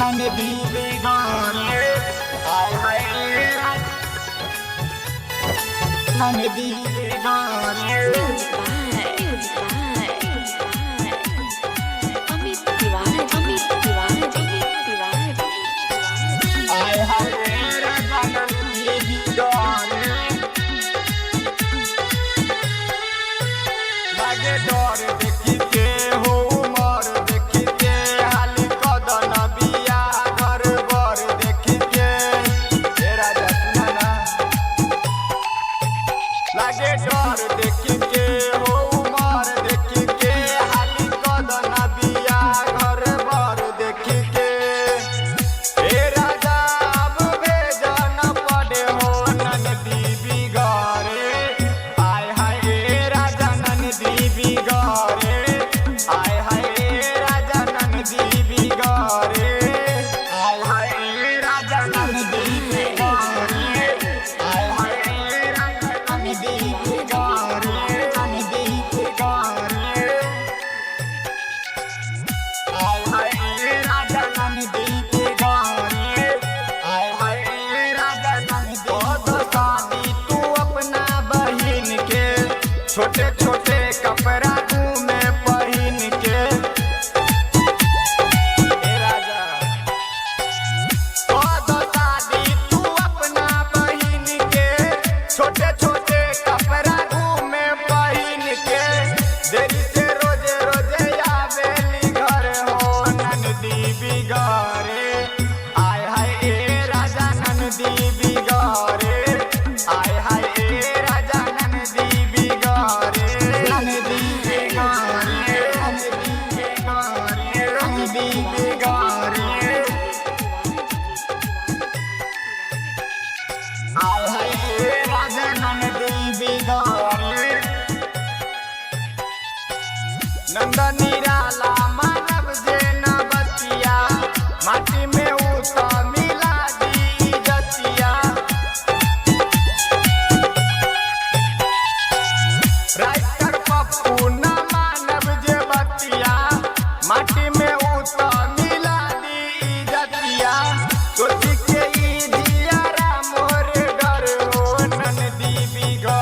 नंदी बिगाड़े आय हाय नंदी बिगाड़े आय हाय नंदी बिगाड़े लागे डर देखी के हो उमर देखी के हाली कदन बिया घर बर देखी के तेरा जसना लागे डर देखी के हो उमर देखी के हाली कदन बिया घर बर देखी के तेरा जाब भेजन पड़े हो नंदी बिगाड़े आय हाय राजा नंदी बिगाड़े आय हाय राजा नंदी बिगाड़े आय हाय राजा नंदी बिगाड़े आय हाय राजा नंदी बिगाड़े नंदी बिगाड़े आय हाय राजा नंदी बिगाड़े आय हाय राजा नंदी शादी तू अपना बहिन के छोटे छोटे कपड़ा में पहन के राजा शादी तू अपना बहिन के छोटे छोटे कपड़ा में पहन के देरी से रोजे रोजे आवेली घर हो नंदी बिगाड़े आय हाय राजा नंदी बिगाड़े आय हाय राजा नंदी बिगाड़े नंदी बिगाड़े नंदी बिगाड़े आय हाय राजा नंदी बिगाड़े नंदनी राला मानव जे न बतिया माटी में उता मिला दी जतिया राइटर पप्पू न मानव जे बतिया माटी में उता मिला दी जतिया सोची के ई दियारा मोर डर हो नंदी बिगाड़े